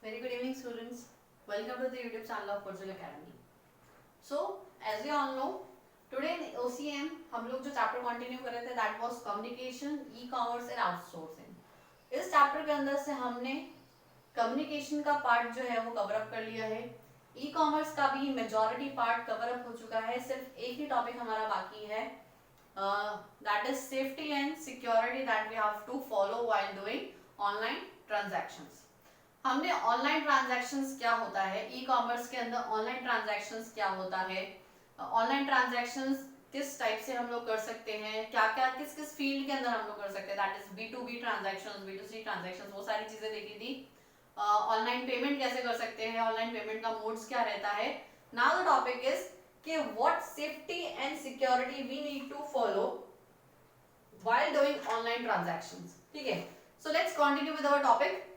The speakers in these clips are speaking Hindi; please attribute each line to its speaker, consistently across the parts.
Speaker 1: Very good evening, students. Welcome to the YouTube channel of Virtual Academy. So, as you all know, today in OCM हम लोग जो चैप्टर कंटिन्यू कर रहे थे that was communication, e-commerce and outsourcing. इस चैप्टर के अंदर से हमने कम्युनिकेशन का पार्ट जो है वो कवर अप कर लिया है. ई कॉमर्स का भी मेजॉरिटी पार्ट कवर अप हो चुका है. सिर्फ एक ही टॉपिक हमारा बाकी है, that is safety and security that we have to follow while doing online transactions. हमने ऑनलाइन ट्रांजैक्शंस क्या होता है, ई कॉमर्स के अंदर ऑनलाइन ट्रांजैक्शंस क्या होता है, ऑनलाइन ट्रांजैक्शंस किस टाइप से हम लोग कर सकते हैं, क्या क्या किस किस फील्ड के अंदर हम लोग कर सकते हैं, that is B2B transactions, B2C transactions, वो सारी चीजें देखी थी. ऑनलाइन पेमेंट कैसे कर सकते हैं, ऑनलाइन पेमेंट का मोड्स क्या रहता है. नाउ द टॉपिक इज कि what safety and security we need to follow while doing online transactions. ठीक है, so let's continue with our topic.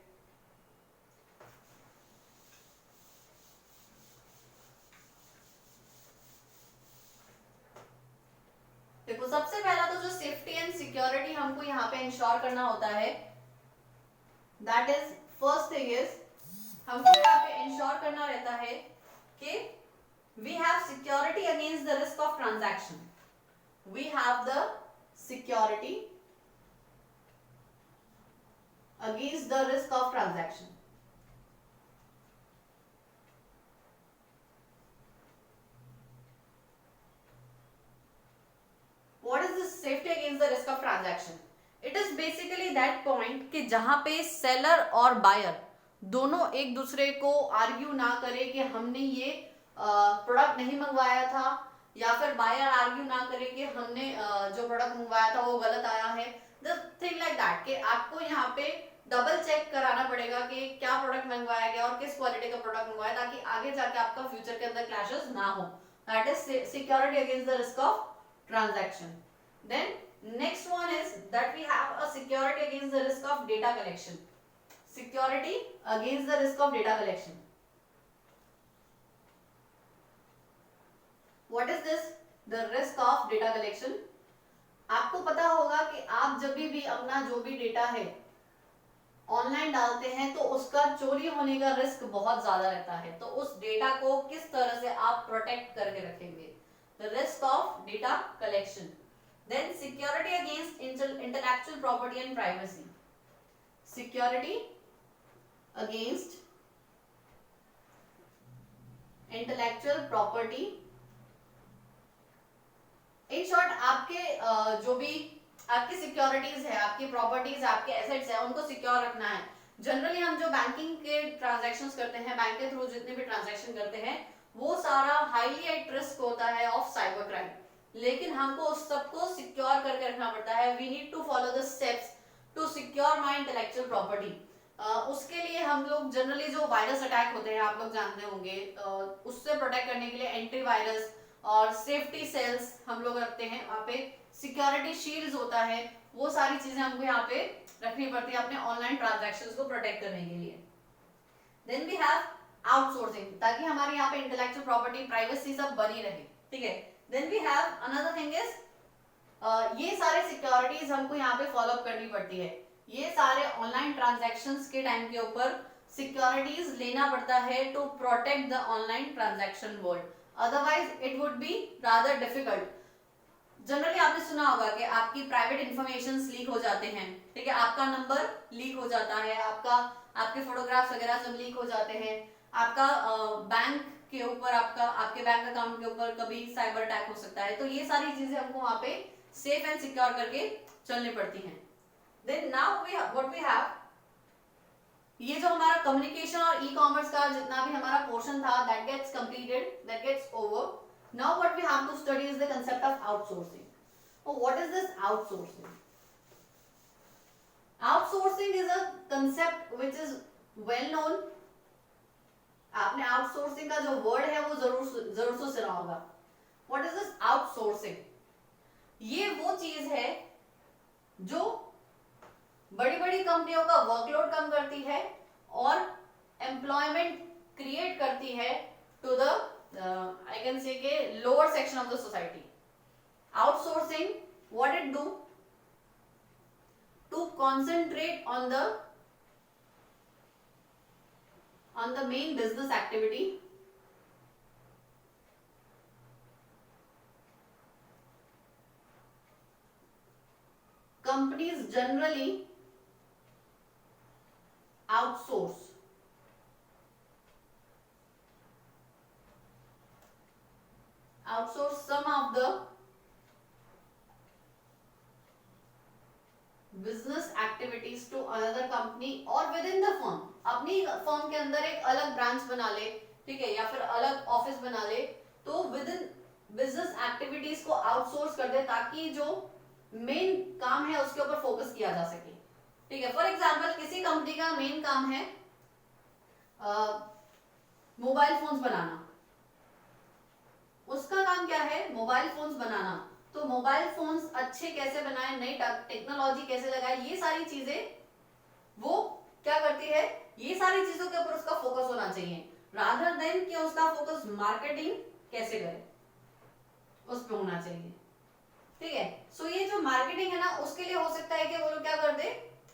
Speaker 1: देखो, सबसे पहला तो जो सेफ्टी एंड सिक्योरिटी हमको यहाँ पे इंश्योर करना होता है, that is first thing is हमको यहाँ पे इंश्योर करना रहता है कि we have security against the risk of transaction. We have the security against the risk of transaction. What is this safety against the risk of transaction? It is basically that point कि जहां पे सेलर और बायर दोनों एक दूसरे को आर्ग्यू ना करे कि हमने ये प्रोडक्ट नहीं मंगवाया था, या फिर बायर आर्ग्यू ना करे कि हमने जो प्रोडक्ट मंगवाया था वो गलत आया है. द थिंग लाइक दैट कि आपको यहाँ पे डबल चेक कराना पड़ेगा कि क्या प्रोडक्ट मंगवाया गया और किस क्वालिटी का प्रोडक्ट मंगवाया, ताकि आगे जाके आपका फ्यूचर के अंदर क्लैशेस ना हो. That is security against the risk of transaction. Then next one is that we have a security against the risk of data collection. Security against the risk of data collection. What is this? The risk of data collection. आपको पता होगा कि आप जब भी अपना जो भी डेटा है ऑनलाइन डालते हैं तो उसका चोरी होने का रिस्क बहुत ज्यादा रहता है. तो उस डेटा को किस तरह से आप प्रोटेक्ट करके रखेंगे, the risk of data collection. Then security against intellectual property and privacy. Security against intellectual property. In short, आपके जो भी आपकी सिक्योरिटीज है, आपकी प्रॉपर्टीज, आपके एसेट्स है, उनको सिक्योर रखना है. जनरली हम जो बैंकिंग के ट्रांजैक्शंस करते हैं, बैंक के थ्रू जितने भी ट्रांजैक्शन करते हैं, वो सारा हाईली एट रिस्क होता है ऑफ साइबर क्राइम. लेकिन हमको उस सबको सिक्योर करके रखना पड़ता है. We need to follow the steps to secure my intellectual property. उसके लिए हम लोग जनरली जो वायरस अटैक होते हैं, आप लोग जानते होंगे, उससे प्रोटेक्ट करने के लिए एंटी वायरस और सेफ्टी सेल्स हम लोग रखते हैं. वहाँ पे सिक्योरिटी शील्ड्स होता है. वो सारी चीजें हमको यहाँ पे रखनी पड़ती है अपने ऑनलाइन ट्रांजैक्शंस को प्रोटेक्ट करने के लिए. देन वी हैव आउटसोर्सिंग, ताकि हमारे यहाँ पे इंटेलेक्चुअल प्रॉपर्टी, प्राइवेसी सब बनी रहे. ठीक है. Then we have another thing is ये सारे सिक्योरिटीज हमको यहाँ पे फॉलो अप करनी पड़ती है. ये सारे ऑनलाइन ट्रांजैक्शंस के टाइम के ऊपर सिक्योरिटीज लेना पड़ता है to protect the online transaction world. Otherwise it would be rather difficult. Generally आपने सुना होगा कि आपकी प्राइवेट इंफॉर्मेशंस लीक हो जाते हैं. ठीक है, आपका नंबर लीक हो जाता है, आपके फोटोग्राफ्स वगैरह सब लीक हो जाते हैं, आपका बैंक के ऊपर, आपके बैंक अकाउंट के ऊपर कभी साइबर अटैक हो सकता है. तो ये सारी चीजें हमको वहां पे सेफ एंड सिक्योर करके चलनी पड़ती हैं. Then now what we have, ये जो हमारा कम्युनिकेशन और ई कॉमर्स का जितना भी हमारा पोर्शन था, that gets completed, that gets over. Now what we have to study is the concept of outsourcing. What is this outsourcing? Outsourcing is a concept which is well known. आपने आउटसोर्सिंग का जो वर्ड है वो जरूर से सुना होगा. What is this outsourcing? ये वो चीज है जो बड़ी बड़ी कंपनियों का वर्कलोड कम करती है और एम्प्लॉयमेंट क्रिएट करती है to the I can say के lower section of the society. Outsourcing, what it do? To concentrate on the on the main business activity, companies generally outsource some of the business activities to another company or within the firm. अपनी फर्म के अंदर एक अलग ब्रांच बना ले, ठीक है, या फिर अलग ऑफिस बना ले, तो विद इन बिजनेस एक्टिविटीज को आउटसोर्स कर दे ताकि जो मेन काम है उसके ऊपर फोकस किया जा सके, ठीक है। फॉर एग्जांपल किसी कंपनी का मेन काम है मोबाइल फोन्स बनाना, उसका काम क्या है, मोबाइल फोन्स बनाना, तो मोबाइल फोन्स अच्छे कैसे बनाए, नई टेक्नोलॉजी कैसे लगाए, ये सारी चीजें वो क्या करती है, ये सारी चीजों के ऊपर उसका फोकस होना चाहिए, रादर देन कि उसका फोकस मार्केटिंग कैसे करे उस पर होना चाहिए, ठीक है। सो ये जो मार्केटिंग है ना, उसके लिए हो सकता है कि वो लोग क्या कर दे,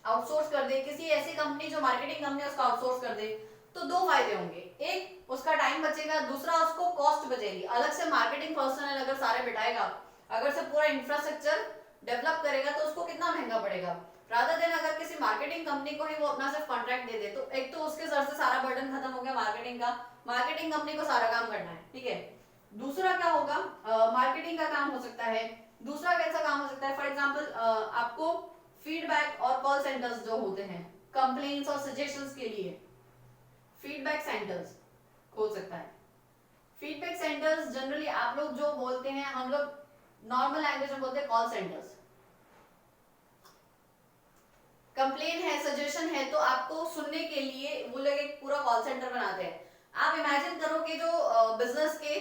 Speaker 1: आउटसोर्स कर दे, किसी ऐसी कंपनी जो मार्केटिंग कंपनी उसका आउटसोर्स कर दे, तो दो फायदे होंगे, एक उसका टाइम बचेगा, दूसरा उसको कॉस्ट बचेगी। अलग से मार्केटिंग पर्सनल अगर सारे बिठाएगा, अगर से पूरा इंफ्रास्ट्रक्चर डेवलप करेगा तो उसको कितना महंगा पड़ेगा, रादर देन अगर किसी मार्केटिंग कंपनी को ही वो अपना सिर्फ कॉन्ट्रैक्ट दे दे, तो एक तो उसके सर से सारा बर्डन खत्म हो गया मार्केटिंग का, मार्केटिंग कंपनी को सारा काम करना है, ठीक है। दूसरा क्या होगा, मार्केटिंग का काम हो सकता है, दूसरा कैसा काम हो सकता है, फॉर एग्जांपल आपको फीडबैक और कॉल सेंटर्स जो होते हैं कंप्लेंट्स और सजेशंस के लिए फीडबैक सेंटर्स खोल सकता है। फीडबैक सेंटर्स जनरली आप लोग जो बोलते हैं, हम लोग नॉर्मल लैंग्वेज में बोलते हैं कॉल सेंटर्स। कंप्लेन है, सजेशन है, तो आपको सुनने के लिए वो लोग एक पूरा कॉल सेंटर बनाते हैं। आप इमेजिन करो कि जो बिजनेस के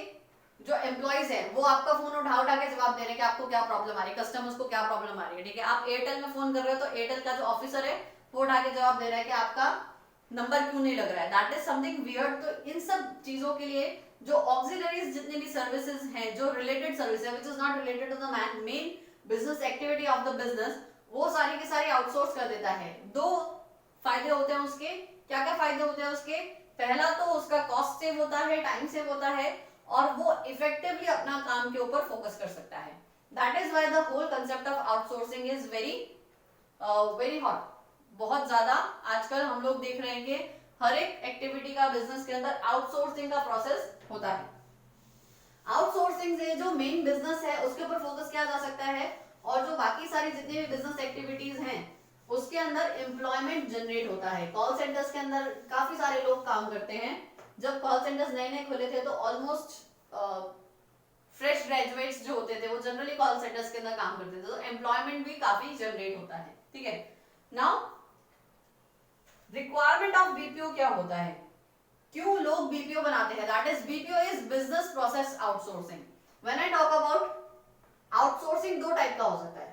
Speaker 1: जो एम्प्लॉइज हैं वो आपका फोन उठा के जवाब दे रहे हैं कि आपको क्या प्रॉब्लम आ रही है, कस्टमर्स को क्या प्रॉब्लम आ रही है, ठीक है। आप एयरटेल में फोन कर रहे हो तो एयरटेल का जो ऑफिसर है वो उठा के जवाब दे रहा है कि आपका नंबर क्यों नहीं लग रहा है, दैट इज समथिंग वियर्ड। तो इन सब चीजों के लिए जो ऑक्सिलरीज जितनी भी सर्विसेज हैं, जो रिलेटेड सर्विस है, which is not related to the main business activity of the business, वो सारी की सारी आउटसोर्स कर देता है। दो फायदे होते हैं उसके, क्या क्या फायदे होते हैं उसके, पहला तो उसका कॉस्ट सेव होता है, टाइम सेव होता है, और वो इफेक्टिवली अपना काम के ऊपर फोकस कर सकता है। That is why the whole concept of outsourcing is very hot. बहुत ज्यादा आजकल हम लोग देख रहे हैं कि हर एक एक्टिविटी का बिजनेस के अंदर आउटसोर्सिंग का प्रोसेस होता है। आउटसोर्सिंग से जो मेन बिजनेस है उसके ऊपर फोकस किया जा सकता है, और जो बाकी सारी जितनी भी बिजनेस एक्टिविटीज हैं उसके अंदर एम्प्लॉयमेंट जनरेट होता है। कॉल सेंटर्स के अंदर काफी सारे लोग काम करते हैं। जब कॉल सेंटर्स नए नए खुले थे तो ऑलमोस्ट फ्रेश ग्रेजुएट्स जो होते थे वो जनरली कॉल सेंटर्स के अंदर काम करते थे, तो एम्प्लॉयमेंट भी काफी जनरेट होता है, ठीक है। नाउ रिक्वायरमेंट ऑफ बीपीओ क्या होता है, क्यों लोग बीपीओ बनाते हैं, that is BPO is business process outsourcing. When I talk about outsourcing, दो टाइप का हो सकता है।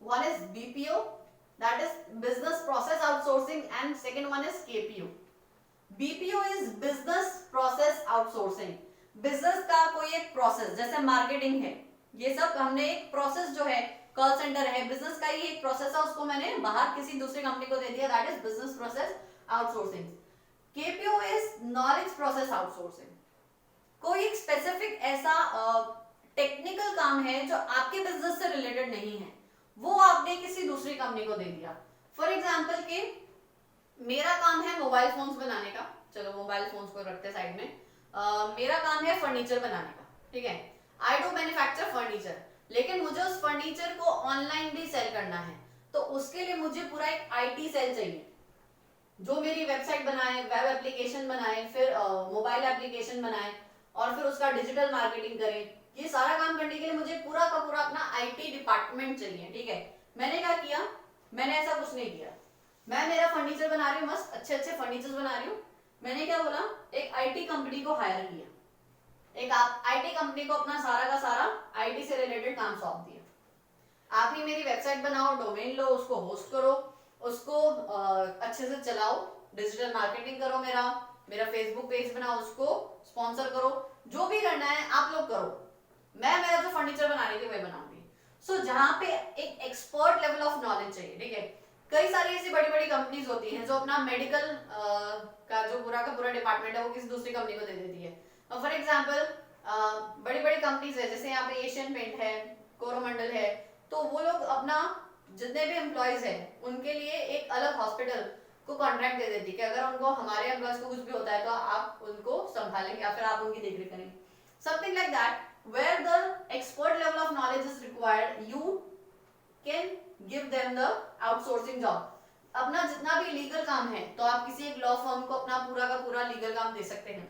Speaker 1: One is BPO, that is business process outsourcing, and second one is KPO. BPO is business process outsourcing. Business का कोई एक प्रोसेस, जैसे मार्केटिंग है, ये सब हमने एक प्रोसेस जो है, कॉल सेंटर है, बिजनेस का ही एक प्रोसेस है, उसको मैंने बाहर किसी दूसरी कंपनी को दे दिया, that is business process outsourcing. KPO is knowledge process outsourcing. कोई एक स्पेसिफिक ऐसा टेक्निकल काम है जो आपके बिजनेस से रिलेटेड नहीं है, वो आपने किसी दूसरी कंपनी को दे दिया। फॉर एग्जाम्पल के मेरा काम है मोबाइल फोन्स बनाने का, चलो मोबाइल फोन्स को रखते साइड में, मेरा काम है फर्नीचर बनाने का, ठीक है। आई डू मैन्युफैक्चर फर्नीचर, लेकिन मुझे उस फर्नीचर को ऑनलाइन भी सेल करना है, तो उसके लिए मुझे पूरा एक IT सेल चाहिए जो मेरी वेबसाइट बनाए, वेब एप्लीकेशन बनाए, फिर मोबाइल एप्लीकेशन बनाए, और फिर उसका डिजिटल मार्केटिंग करे। ये सारा काम करने के लिए मुझे पूरा का पूरा अपना IT डिपार्टमेंट चाहिए, ठीक है। मैंने क्या किया, मैंने ऐसा कुछ नहीं किया, मैं मेरा फर्नीचर बना रही हूँ, मस्त अच्छे अच्छे फर्नीचर बना रही हूँ। मैंने क्या बोला, एक IT कंपनी को हायर किया, एक IT कंपनी को अपना सारा का सारा IT से रिलेटेड काम सौंप दिया। आप ही मेरी वेबसाइट बनाओ, डोमेन लो, उसको होस्ट करो, उसको अच्छे से चलाओ, डिजिटल मार्केटिंग करो, मेरा फेसबुक पेज बनाओ, उसको स्पॉन्सर करो, जो भी करना है आप लोग करो, मैं मेरा जो फर्नीचर बनाने की वे बनाऊंगी। सो जहां पे एक एक्सपर्ट लेवल ऑफ नॉलेज चाहिए, ठीक है, कई सारी ऐसी बड़ी बड़ी कंपनीज होती हैं जो अपना मेडिकल का जो पूरा का पूरा डिपार्टमेंट है वो किसी दूसरी कंपनी को दे देती है। फॉर एग्जांपल बड़ी बड़ी कंपनीज है, जैसे यहाँ पे एशियन पेंट है, कोरोमंडल है, तो वो लोग अपना जितने भी एम्प्लॉयज हैं उनके लिए एक अलग हॉस्पिटल को कॉन्ट्रैक्ट दे देती है कि अगर उनको हमारे एम्प्लॉयज को कुछ भी होता है तो आप उनको संभालेंगे या फिर आप उनकी देखरेख करेंगे, something like that, where the expert level of knowledge is required, you can give them the outsourcing job. अपना जितना भी लीगल काम है तो आप किसी एक लॉ फर्म को अपना पूरा का पूरा लीगल काम दे सकते हैं,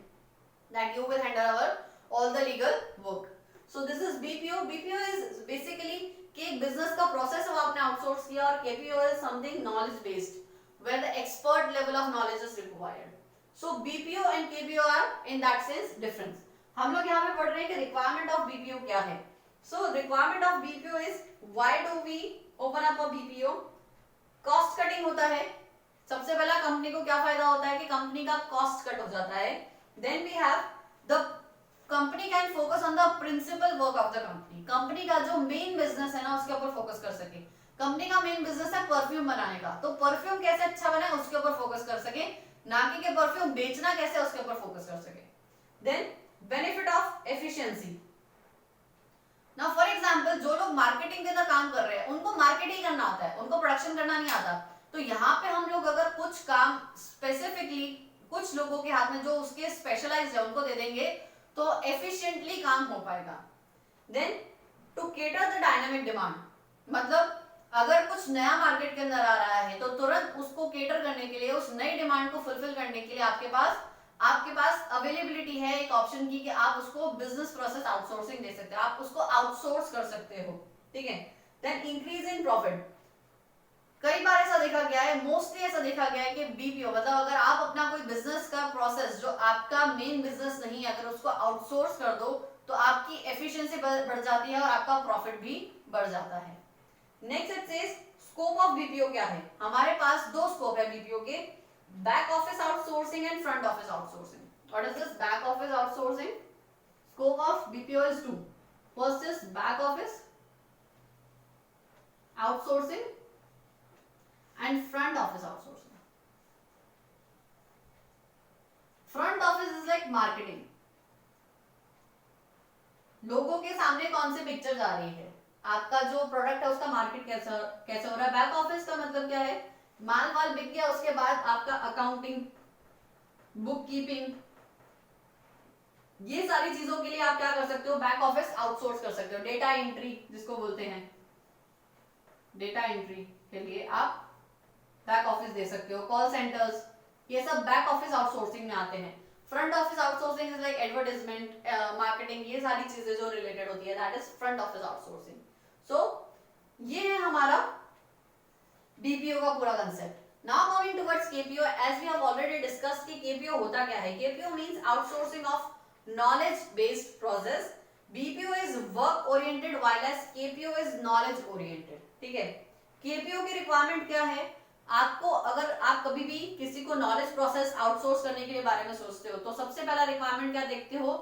Speaker 1: that you will handle our all the legal work. So this is BPO. BPO is basically कि एक बिजनेस का प्रोसेस आपने आउटसोर्स किया, और KPO is something knowledge based where the expert level of knowledge is required. So BPO and KPO are in that sense different. हम लोग यहाँ पे पढ़ रहे हैं कि requirement of BPO क्या है. So requirement of BPO is why do we open up a BPO? Cost cutting होता है। सबसे पहला कंपनी को क्या फायदा होता है कि कंपनी का कॉस्ट कट हो जाता है। Then we have the company can focus on the principal work of the company. Company का जो मेन बिजनेस है ना उसके ऊपर फोकस कर सके। कंपनी का मेन बिजनेस है परफ्यूम बनाने का, तो परफ्यूम कैसे अच्छा बने उसके ऊपर फोकस कर सके, ना कि परफ्यूम बेचना कैसे उसके ऊपर फोकस कर सके। Then benefit of efficiency. ना फॉर एग्जाम्पल जो लोग मार्केटिंग के अंदर काम कर रहे हैं उनको मार्केटिंग करना आता है, उनको प्रोडक्शन करना नहीं आता, तो यहाँ पे हम लोग अगर कुछ काम स्पेसिफिकली कुछ लोगों के हाथ में जो उसके स्पेशलाइज्ड है उनको दे देंगे तो एफिशिएंटली काम हो पाएगा। Then to cater the dynamic demand, मतलब अगर कुछ नया मार्केट के अंदर आ रहा है तो तुरंत उसको केटर करने के लिए, उस नई डिमांड को फुलफिल करने के लिए आपके पास अवेलेबिलिटी है एक ऑप्शन की कि आप उसको बिजनेस प्रोसेस आउटसोर्सिंग दे सकते हो, आप उसको आउटसोर्स कर सकते हो, ठीक है। Then increase in profit. कई बार ऐसा देखा गया है, मोस्टली ऐसा देखा गया है कि बीपीओ मतलब अगर आप अपना कोई बिजनेस का प्रोसेस जो आपका मेन बिजनेस नहीं है अगर उसको आउटसोर्स कर दो तो आपकी एफिशिएंसी बढ़ जाती है और आपका प्रॉफिट भी बढ़ जाता है। Next it says scope of BPO क्या है। हमारे पास दो स्कोप है बीपीओ के, back office outsourcing and front office outsourcing. What is this back office outsourcing? Scope of BPO is two. First is back office outsourcing and front office outsourcing. Front office is like marketing. लोगों के सामने कौन सी पिक्चर जा रही है, आपका जो प्रोडक्ट है उसका मार्केट कैसा हो रहा है। बैक ऑफिस का मतलब क्या है, माल वाल बिक गया उसके बाद आपका अकाउंटिंग, बुक कीपिंग, ये सारी चीजों के लिए आप क्या कर सकते हो, बैक ऑफिस आउटसोर्स कर सकते हो। डेटा एंट्री जिसको बोलते हैं, डेटा एंट्री के लिए आप बैक ऑफिस दे सकते हो। कॉल सेंटर्स, ये सब बैक ऑफिस आउटसोर्सिंग में आते हैं। Front office outsourcing is like advertisement, marketing, ये सारी चीजें जो रिलेटेड होती है, that is front office outsourcing. So ये है हमारा BPO का पूरा concept. Now moving towards KPO, as we have already discussed कि KPO होता क्या है। KPO means outsourcing of knowledge based process. BPO is work oriented while as KPO is knowledge oriented, ठीक है। KPO की रिक्वायरमेंट क्या है, आपको अगर आप कभी भी किसी को नॉलेज प्रोसेस आउटसोर्स करने के बारे में सोचते हो तो सबसे पहला रिक्वायरमेंट क्या देखते हो,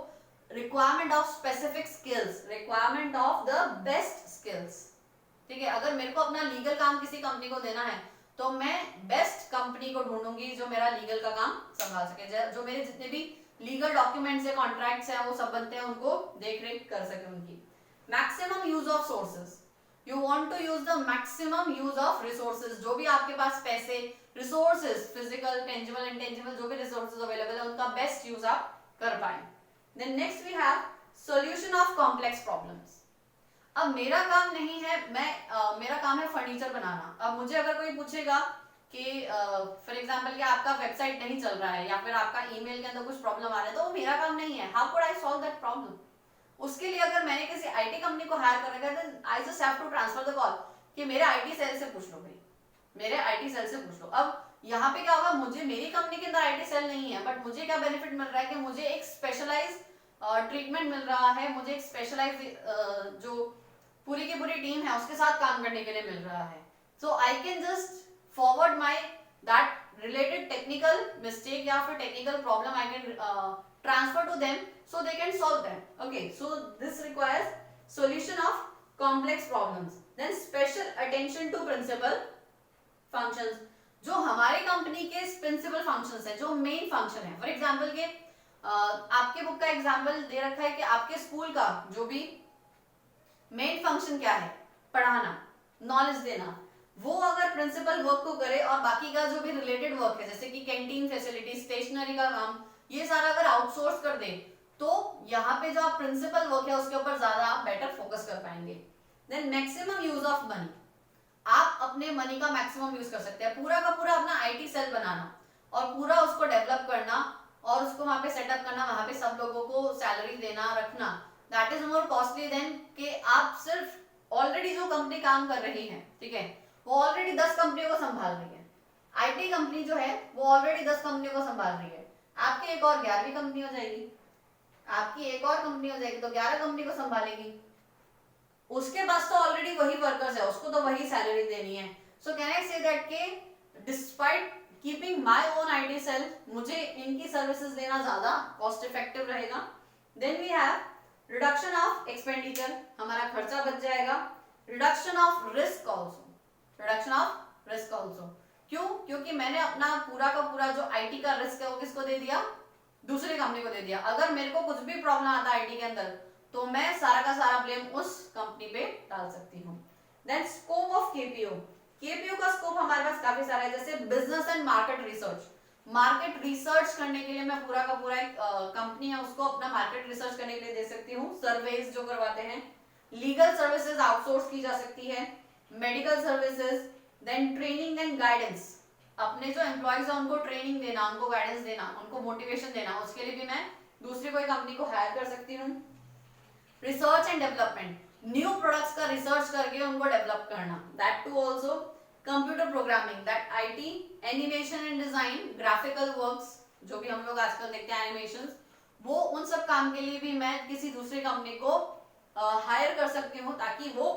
Speaker 1: requirement of specific skills, requirement of the best skills, ठीक है। अगर मेरे को अपना लीगल काम किसी कंपनी को देना है तो मैं बेस्ट कंपनी को ढूंढूंगी जो मेरा लीगल का काम संभाल सके, जो मेरे जितने भी लीगल डॉक्यूमेंट्स है, कॉन्ट्रैक्ट्स हैं, वो सब बनते हैं, उनको देख रेख कर सके उनकी। Maximum use of sources, you want to use the maximum use of resources, जो भी आपके पास पैसे, रिसोर्सेज, फिजिकल, टेंजिबल, इंटेंजिबल, जो भी रिसोर्सेज अवेलेबल है उनका बेस्ट यूज आप कर पाए। Then next we have solution of complex problems. अब मेरा काम नहीं है, मेरा काम है फर्नीचर बनाना। अब मुझे अगर कोई पूछेगा कि फॉर एग्जांपल कि आपका वेबसाइट नहीं चल रहा है या फिर आपका ईमेल के अंदर कुछ प्रॉब्लम आ रहा है, तो वो मेरा काम नहीं है। How could I solve that problem? उसके लिए अगर मैंने किसी आईटी कंपनी को हायर करना है then I just have to transfer the call कि मेरे आईटी सेल से पूछ लो भाई, मेरे आईटी सेल से पूछ लो। अब यहाँ पे क्या होगा, मुझे मेरी कंपनी के अंदर आईटी सेल नहीं है, बट मुझे क्या बेनिफिट मिल रहा है कि मुझे एक स्पेशलाइज ट्रीटमेंट मिल रहा है, मुझे एक स्पेशलाइज जो पूरी की पूरी टीम है उसके साथ काम करने के लिए मिल रहा है। So I can just forward my that related technical mistake या फिर technical problem, I can transfer to them so they can solve them. Okay, so this requires solution of complex problems. Then special attention to principle, functions, जो हमारे कंपनी के प्रिंसिपल फंक्शंस है, जो मेन फंक्शन है। फॉर एग्जांपल के आपके बुक का एग्जांपल दे रखा है कि आपके स्कूल का जो भी मेन फंक्शन क्या है, पढ़ाना, नॉलेज देना, वो अगर प्रिंसिपल वर्क को करे और बाकी का जो भी रिलेटेड वर्क है जैसे कि कैंटीन फैसिलिटी, स्टेशनरी का काम, ये सारा अगर आउटसोर्स कर दे तो यहाँ पे जो आप प्रिंसिपल वर्क है उसके ऊपर ज्यादा आप बेटर फोकस कर पाएंगे। Then maximum use of money, आप अपने मनी का मैक्सिमम यूज कर सकते हैं। पूरा का पूरा अपना आईटी सेल बनाना और पूरा उसको डेवलप करना और उसको वहां पे सेटअप करना, वहां पे सब लोगों को सैलरी देना, रखना, that is more costly than कि आप सिर्फ ऑलरेडी जो कंपनी काम कर रही है, ठीक है, वो ऑलरेडी 10 कंपनियों को संभाल रही है। आईटी कंपनी जो है वो ऑलरेडी 10 कंपनियों को संभाल रही है, आपकी एक और 11वीं कंपनी हो जाएगी, आपकी एक और कंपनी हो जाएगी तो 11 कंपनी को संभालेगी। उसके पास तो ऑलरेडी वही वर्कर्स है, उसको तो वही सैलरी देनी है। So can I say that के despite keeping my own IT cell, मुझे इनकी सर्विसेज देना ज्यादा कॉस्ट इफेक्टिव रहेगा। Then we have reduction of expenditure, हमारा खर्चा बच जाएगा। Reduction of risk also, reduction of risk also, क्यों? क्योंकि मैंने अपना पूरा का पूरा जो आईटी का रिस्क है वो किसको दे दिया, दूसरी कंपनी को दे दिया। अगर मेरे को कुछ भी प्रॉब्लम आता है आईटी के अंदर तो मैं सारा का सारा ब्लेम उस कंपनी पे डाल सकती हूँ। Then scope of KPO, KPO का स्कोप हमारे पास काफी सारा है, जैसे business and market research. Market research करने के लिए मैं पूरा का पूरा एक कंपनी है उसको अपना मार्केट रिसर्च करने के लिए दे सकती हूँ, सर्वेज जो करवाते हैं। लीगल सर्विसेज आउटसोर्स की जा सकती है, medical services, then training and guidance, अपने जो एम्प्लॉइज है उनको ट्रेनिंग देना, उनको गाइडेंस देना, उनको मोटिवेशन देना, उसके लिए भी मैं दूसरी कोई कंपनी को हायर कर सकती हूँ। Research and development, new products का रिसर्च करके उनको डेवलप करना, that too also. Computer programming, that IT, animation and design, graphical works, जो भी हम लोग आजकल देखते हैं एनिमेशंस, वो उन सब काम के लिए भी मैं किसी दूसरी कंपनी को हायर कर सकती हूँ ताकि वो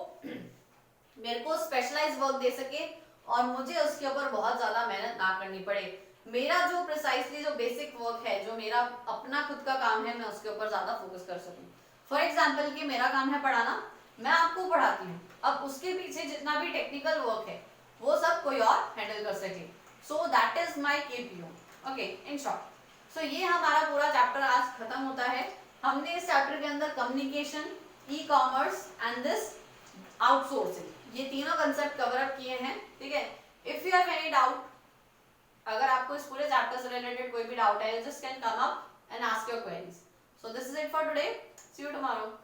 Speaker 1: मेरे को स्पेशलाइज वर्क दे सके और मुझे उसके ऊपर बहुत ज्यादा मेहनत ना करनी पड़े। मेरा जो प्रिसाइसली जो बेसिक वर्क है, जो मेरा अपना खुद का काम है, मैं उसके ऊपर ज्यादा फोकस कर सकूं। फॉर एग्जाम्पल कि मेरा काम है पढ़ाना, मैं आपको पढ़ाती हूँ, अब उसके पीछे जितना भी टेक्निकल वर्क है वो सब कोई और हैंडल कर सके। So that is my KPO, okay, in short. So ये हमारा पूरा चैप्टर आज खत्म होता है। हमने इस चैप्टर के अंदर communication, e commerce and this outsourcing, ये तीनों कंसेप्ट कवर अप किए हैं, ठीक है। If you have any doubt, अगर आपको इस पूरे चैप्टर से रिलेटेड कोई भी डाउट है, just can come up and ask your queries. So this is it for today, see you tomorrow.